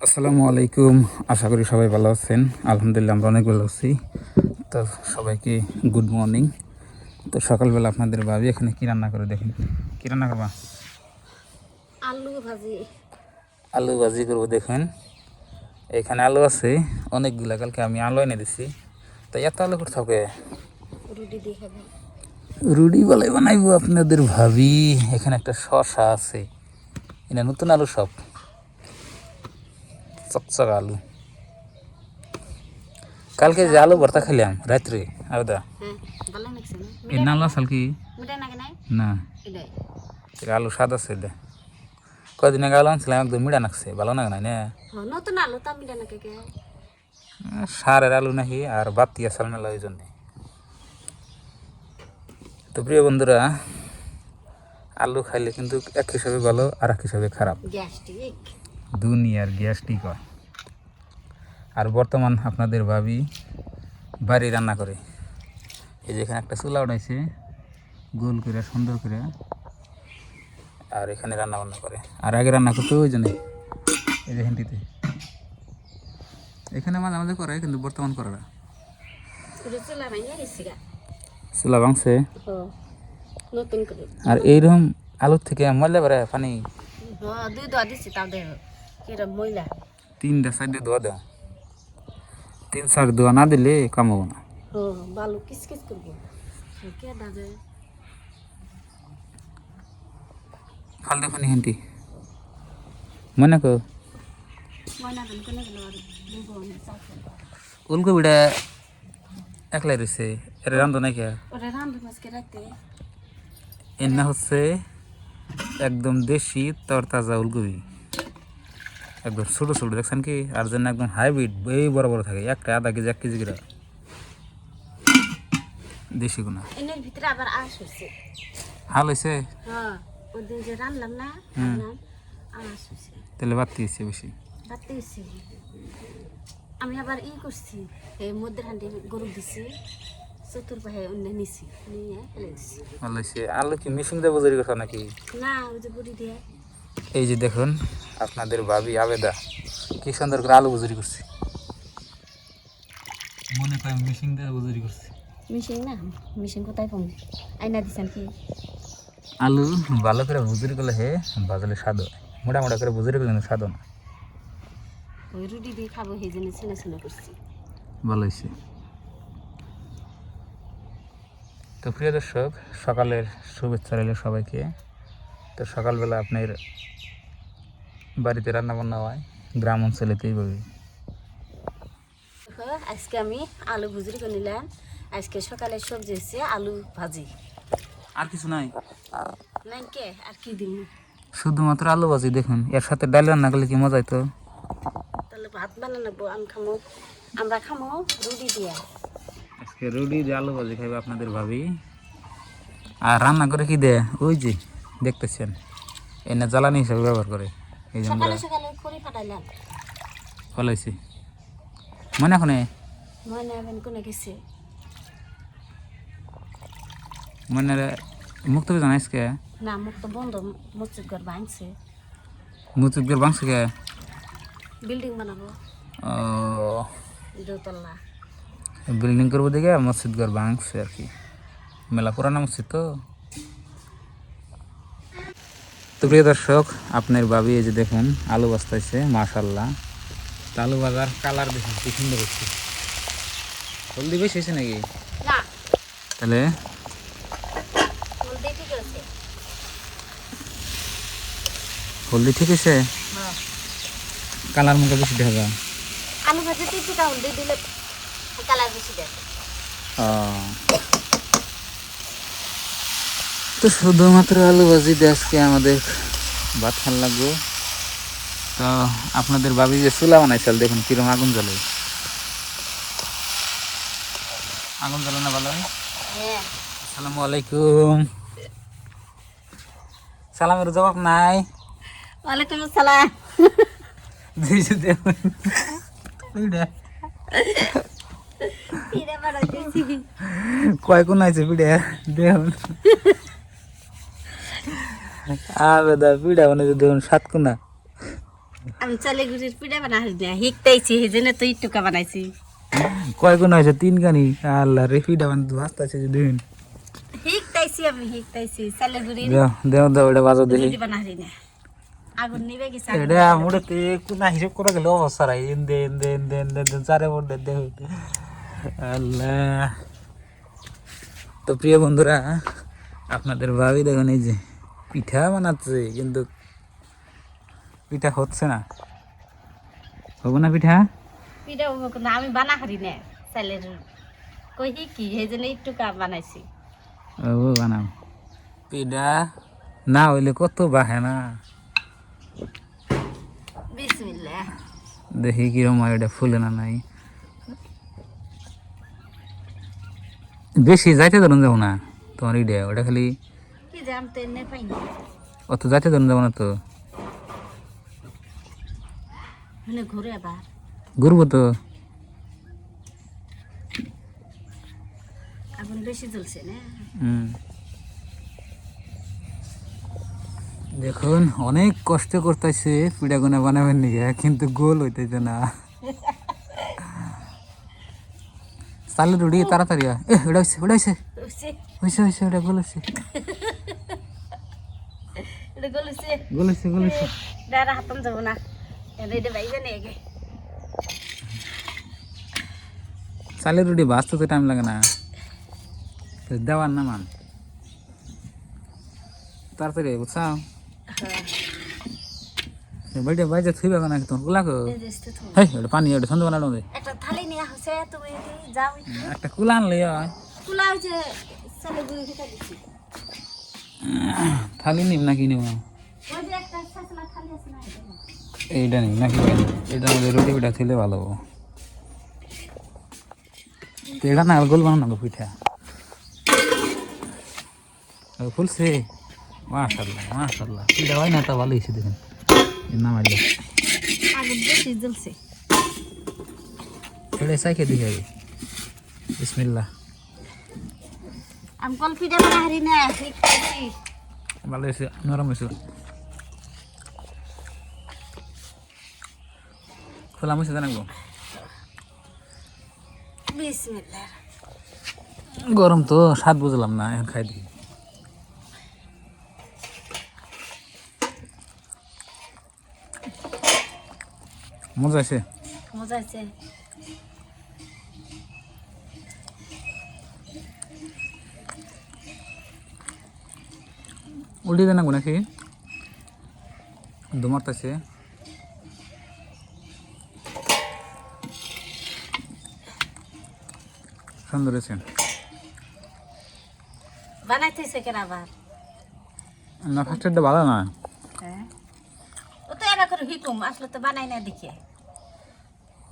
আসসালামু আলাইকুম। আশা করি সবাই ভালো আছেন। আলহামদুলিল্লাহ আমরা অনেক ভালো আছি। তো সবাইকে গুড মর্নিং। তো সকালবেলা আপনাদের ভাবি এখানে কী রান্না করে দেখেন। কী রান্না করবা? আলু ভাজি। আলু ভাজি করবো দেখেন। এখানে আলু আছে অনেকগুলা, কালকে আমি আলু এনে দিছি। তো এত আলু করে থাকে রুটি দিয়ে খাবেন? রুটি বলে বানাইবো আপনাদের ভাবি। এখানে একটা শসা আছে, এটা নতুন আলু, সব চকচক আলু। কালকে যে আলু ভর্তা খেলাম রাত্রে আলাদা, হ্যাঁ, ভালো লাগছে না? এর নাম লাসাল কি মিঠা নাকি নাই? না, এটাই। আলু স্বাদ আছে দে। কদিন আগে আলু আনছিলাম, একদম মিঠা নাকছে, ভালো না না হ্যাঁ, নতুন আলু তা মিঠা নাকি কে? সারের আলু নাকি আর বাতি আসাল মেলা, ওই জন্যে। তো প্রিয় বন্ধুরা, আলু খাইলে কিন্তু এক হিসাবে ভালো আর এক হিসাবে খারাপ। গ্যাস্ট্রিক। দুনিয়ার গ্যাস্ট্রিক হয়। আর বর্তমান আপনাদের ভাবি বাড়ি রান্না করে, এই যে এখানে একটা চুলা উঠাইছে গোল করে সুন্দর করে, আর এখানে রান্না বান্না করে। আর আগে রান্না করতে ওই জন্যে এই যে হিন্দিতে এখানে মাঝে মাঝে করে, কিন্তু বর্তমান করে না। পুরো চুলা ভাঙিয়ে গেছি গা। চুলা ভাঙছে। নতুন করে। আর এইরকম আলুর থেকে ময়লা বেড়ে পানি হ্যাঁ, দুই দোয়া দিছি তাও দেহ কিরম ময়লা। 3টা সাইডে ধোয়া দেওয়া, 3-4 ধোয়া না দিলে কামাবো না। হ্যাঁ, বালু কিস কিস করবো। কে দাদে? ফাল দে পানি হেঁটি মনে কো ময়না দিন কোনে গেল আর দুগো না চাচা। উলকপিটা একলাই রয়েছে, এর রান্ধ নাই কে? ওরে রান্ধু মাছকে রাখতে। এর না হচ্ছে একদম দেশি তরতাজা উলকপি, একদম ছোটো ছোটো দেখছেন কি, আর যেন একদম হাইব্রিড এই বড় বড় থাকে, একটা আধা কেজি 1 কেজি করে দেশি গুণা। এনের ভিতরে আবার আঁশ হয়েছে। হাল হয়েছে? হ্যাঁ, ওদের যে রান্নাম না, রান্নাম আঁশ হয়েছে। তাহলে বাড়তি হয়েছে বেশি। রাতে হয়েছে। আমি আবার করছি, এই মধ্যে হান্ডি গরু দিছি, চতুর্পাহে অন্য নিছি, নিয়ে ফেলে দিছি। ভালো হয়েছে। আলু কি মেশিন দিয়ে বুঝারি কথা নাকি? না, ওই যে বুড়ি দিয়ে। এই যে দেখুন আপনাদের ভাবি আবেদা কি সুন্দর করে আলু বুজুরি করছে, মনে করে মেশিন দিয়ে বুজুরি করছে। মিশিং না, মিশিং কোথায় পাবো? আইনা দিছেন কি? আলু ভালো করে বুজুরি করলে হে বাজলে স্বাদ হয়, মোটামোটা করে বুজুরি করলে কিন্তু স্বাদ না। ওই রুটি দিয়ে খাবো, সেই জন্য ছেলে ছেলে করছি। ভালো হয়েছে। তো প্রিয় দর্শক, সকালের শুভেচ্ছা রইল সবাইকে। তো সকালবেলা আপনার বাড়িতে রান্না বান্না হয় গ্রাম অঞ্চলেতে এইভাবে। আজকে আমি আলু ভুজরি করে নিলাম। আজকে সকালের সবজি হচ্ছে আলু ভাজি। আর কিছু নাই নাই কে আর কি দিব? শুধুমাত্র আলু ভাজি। দেখুন এর সাথে ডাল রান্না করলে কি মজা হইতো। তাহলে ভাত বানাবো, আমি খামো, আমরা খামো রুটি দিয়া। আজকে রুটি দিয়ে আলু ভাজি খাইবে আপনাদের ভাবি। আর রান্না করে কি দেয় ওই যে দেখতেছেন, এনে জ্বালানি হিসাবে ব্যবহার করে। এই যে আমরা সকালে সকালে খড়ি ফাটাইলাম। ভালো হয়েছে। মনে এখন মনে হবেন কোনে গেছে? মনে মুক্ত জানাইস কে? না, মুখ তো বন্ধ, মসজিদ ঘর ভাঙছে। মুতুকদের বাংশ কে? বিল্ডিং বানাবো ও, দোতলা। বিল্ডিং করবো দেখে মসজিদ ঘর ভাঙছে আর কি, মেলা পুরানা মসজিদ তো। তো প্রিয় দর্শক, আপনার ভাবি এই যে দেখুন আলু বাস্তাইছে, মাশাল্লাহ। তো আলু বাজার কালার দেখুন কি সুন্দর হচ্ছে। হলদি বেশি হয়েছে নাকি? না, তাহলে হলদি ঠিক আছে। হলদি ঠিক আছে, হ্যাঁ, কালার মুখে বেশি দেখা যায়। আলু ভাজিতে একটু হলদি দিলে কালার বেশি দেখে। তো শুধুমাত্র আলু ভাজি দিয়ে আজকে আমাদের ভাত খান লাগবো। তো আপনাদের ভাবি যে চুলা বানাইছিল দেখুন কিরম আগুন জ্বলে। আগুন জ্বলে না ভালো? হ্যাঁ। আসসালামু আলাইকুম। সালামের জবাব নাই। ওয়ালাইকুম আসসালাম। কয় কোন আছে পিঠা দেখুন, আবেদা পিঠা বানাইছে দেখুন 7 কোনা। আমি চালে গুড়ির পিঠা বানাই না শিখতেছি সেই জন্য তো ইটুকা বানাইছি কয় কোন হয়েছে 3 গানি আল্লাহ রে পিঠা বানাতে ভাসতাছে যে দিন শিখতেছি চালে গুড়ির দেও দেও দেও এটা বাজো দেখি পিঠা বানাই না আগুন নিবে গেছে এটা মুড়েতে কোন হিসাব করে গেল অবস্থা রাই দেন চারে বড় দে আল্লাহ তো প্রিয় বন্ধুরা আপনাদের ভাবি দেখুন এই যে পিঠা বানাচ্ছে কিন্তু পিঠা হচ্ছে না হবে না পিঠা পিঠা না আমি বানা হারি না চালের কই কি সেই জন্য ইটুকা বানাইছি ও বানাও পিঠা না হইলে কত বাহে না বিসমিল্লাহ দেখি কিরম হয় এটা ফুলে না নাই বেশি যাইতে ধরুন যাবো না তোমার ইডিয়া ওটা খালি কি জাম তো এনে পাই না অত যাইতে ধরুন যাবো না তো মানে ঘুরে আবার ঘুরবো তো আগুন বেশি জ্বলছে না দেখুন অনেক কষ্ট করতেছে পিঠা গোনা বানাবেন নিয়ে কিন্তু গোল হইতেছে না চালের রুটি তাড়াতাড়ি হয় ওটা হয়েছে হইছে হয়েছে হয়েছে ওটা গোল হয়েছে এটা গলছে গোল হয়েছে গোল হয়েছে দাঁড়া হাতম যাব না এটা বাইবে না আগে চালের রুটি বাঁচতে তো টাইম লাগে না তো দেওয়ার না মান তাড়াতাড়ি বুঝছাও বাইরে বাইরে থুইবে না তোমার কুলাকো হেই ওটা পানি ওটা সন্ধ্যে বানানো দে একটা থালি নিয়ে হচ্ছে তুমি যাও একটা কুলা আনলে কুলা যে চালে গুড়ি খেতে দিছি থালি নিব নাকি নিব ওই যে একটা সাসলা থালি আছে না এইটা নিব নাকি এটার মধ্যে রুটি পিঠা ছিলে ভালো হবো তো এটা না গোল বানানো পিঠা ফুলছে মাশাআল্লাহ মাশাআল্লাহ পিঠা হয় না তা ভালো হয়েছে দেখুন না মারলে আগুন বেশি জ্বলছে এটা সাইকে দিকে বিসমিল্লাহ আমি কল পিঠা বানা হারি না শিখতেছি ভালো হয়েছে নরম হয়েছে খোলা মুছে জানাবো বিসমিল্লাহ গরম তো স্বাদ বুঝলাম না এখন খাই দিই মজা আছে মজা আছে উল্টে দেন নাকি দুমারতাছে সুন্দর হয়েছে বানাইতেছে কেন আবার না ফার্স্টেরটা ভালো না হ্যাঁ ও তো একা করে হিকুম আসলে তো বানাই না দেখে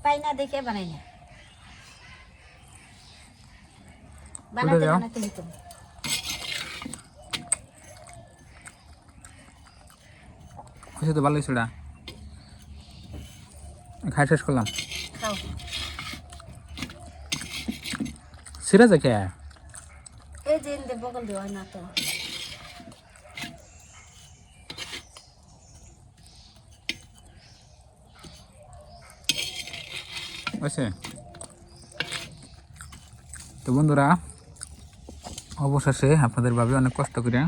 পাই না দেখে বানাই না বানাতে বানাতে হিকুম খুশি তো ভালোই ছিল খাই শেষ করলাম খাও সিরা দেখে এই যে ইন্দে বগল দেওয়া না তো আছে তো বন্ধুরা অবশেষে আপনাদের ভাবে অনেক কষ্ট করে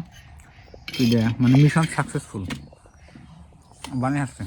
মানে মিশন সাকসেসফুল বানিয়ে আসছে